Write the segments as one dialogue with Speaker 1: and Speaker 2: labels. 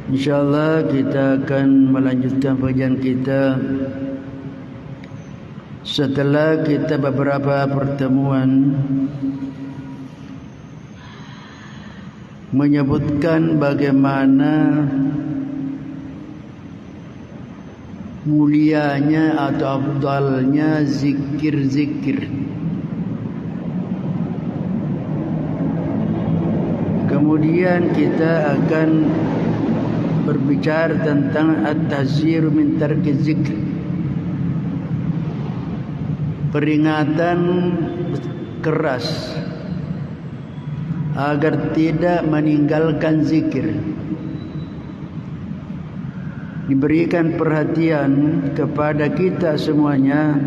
Speaker 1: InsyaAllah kita akan melanjutkan pengajian kita setelah kita beberapa pertemuan menyebutkan bagaimana mulianya atau afdalnya zikir-zikir. Kemudian kita akan berbicara tentang at-tahzir min tarki zikr, peringatan keras agar tidak meninggalkan zikir. Diberikan perhatian kepada kita semuanya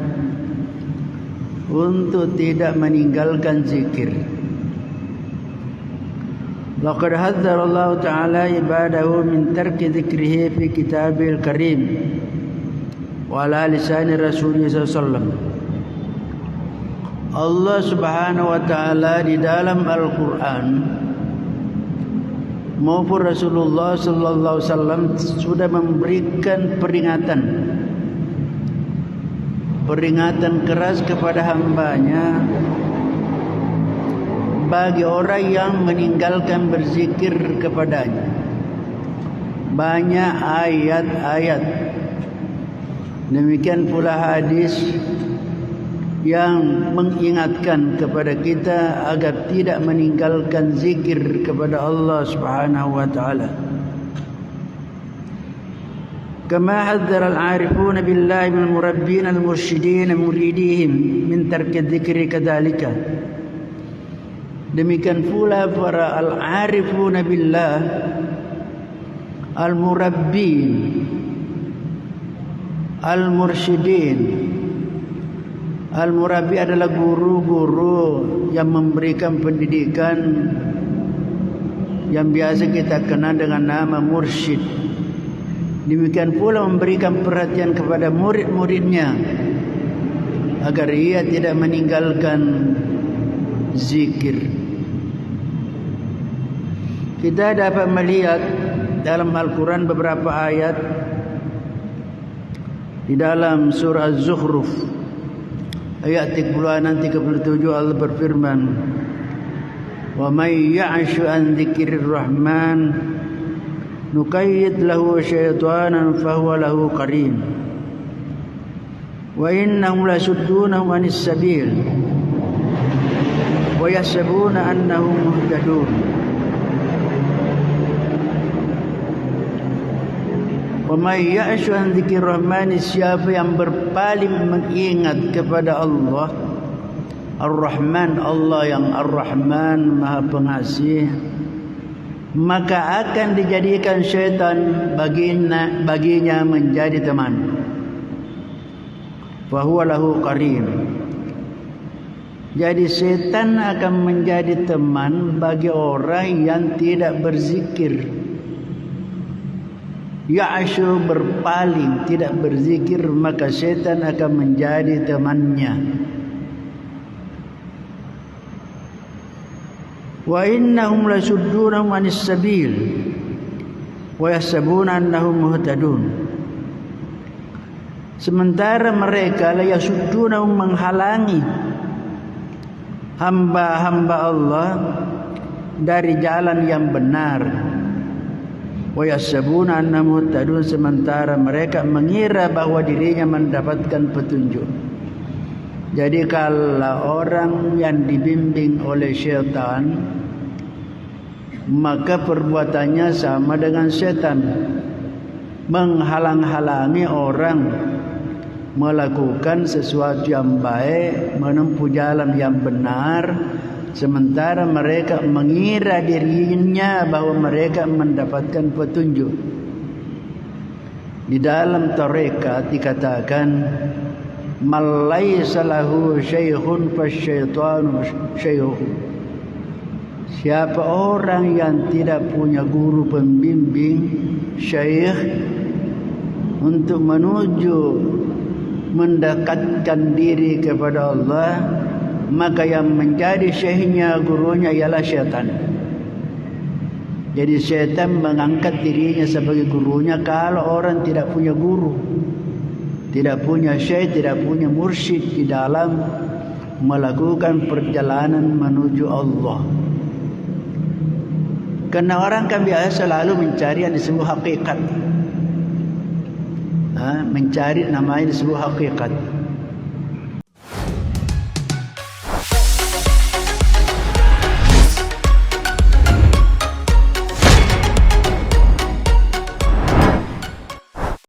Speaker 1: untuk tidak meninggalkan zikir. Laqad hadzara Allah Ta'ala ibadahu min tarki dzikrihi fi kitabil karim wa ala lisani rasulih sallallahu. Allah Subhanahu wa Ta'ala di dalam Al-Quran maupun Rasulullah sallallahu alaihi wasallam sudah memberikan peringatan keras kepada hambanya bagi orang yang meninggalkan berzikir kepadanya. Banyak ayat-ayat, demikian pula hadis yang mengingatkan kepada kita agar tidak meninggalkan zikir kepada Allah Subhanahu wa Ta'ala. Kama hadzara al-'arifuna billahi min murabbin al-mursyidin muridihim min tarki dzikri kadzalika. Demikian pula para al-'arifuna billah al-murabbin al-mursyidin. Al-murabbi adalah guru-guru yang memberikan pendidikan yang biasa kita kenal dengan nama mursyid. Demikian pula memberikan perhatian kepada murid-muridnya agar ia tidak meninggalkan zikir. Kita dapat melihat dalam Al-Quran beberapa ayat di dalam surah Az-Zukhruf ayat 36-37 Allah berfirman, "Wa may ya'shu an dzikrir rahman nuqayyid lahu syaitanan fahuwa lahu qarin wa innahum lasuddunahum 'anis sabil wa yahsabuna annahum muhtadun." Wa may ya'shu an dzikrir rahman, siapa yang berpaling mengingat kepada Allah Ar-Rahman, Allah yang Ar-Rahman Maha Pengasih, maka akan dijadikan syaitan baginya menjadi teman. Fa huwa lahu qarin. Jadi syaitan akan menjadi teman bagi orang yang tidak berzikir. Ya'ashu, berpaling, tidak berzikir, maka syaitan akan menjadi temannya. Wa innahum lasuddunahum 'anis sabil wa yahsabuna annahum muhtadun. Sementara mereka la yasuddunahum, menghalangi hamba-hamba Allah dari jalan yang benar. Wa yahsabuna annahum muhtadun, sementara mereka mengira bahwa dirinya mendapatkan petunjuk. Jadi kalau orang yang dibimbing oleh syaitan, maka perbuatannya sama dengan syaitan, menghalang-halangi orang melakukan sesuatu yang baik, menempuh jalan yang benar, sementara mereka mengira dirinya bahwa mereka mendapatkan petunjuk. Di dalam tarekat dikatakan, "Man laysa lahu syaikhun fasyaitanu syaikhuhu." Siapa orang yang tidak punya guru pembimbing, syaikh, untuk menuju mendekatkan diri kepada Allah, maka yang menjadi syekhnya, gurunya ialah syaitan. Jadi syaitan mengangkat dirinya sebagai gurunya kalau orang tidak punya guru, tidak punya syekh, tidak punya mursyid di dalam melakukan perjalanan menuju Allah. Karena orang kan biasa selalu mencari yang disebut hakikat, mencari namanya disebut hakikat.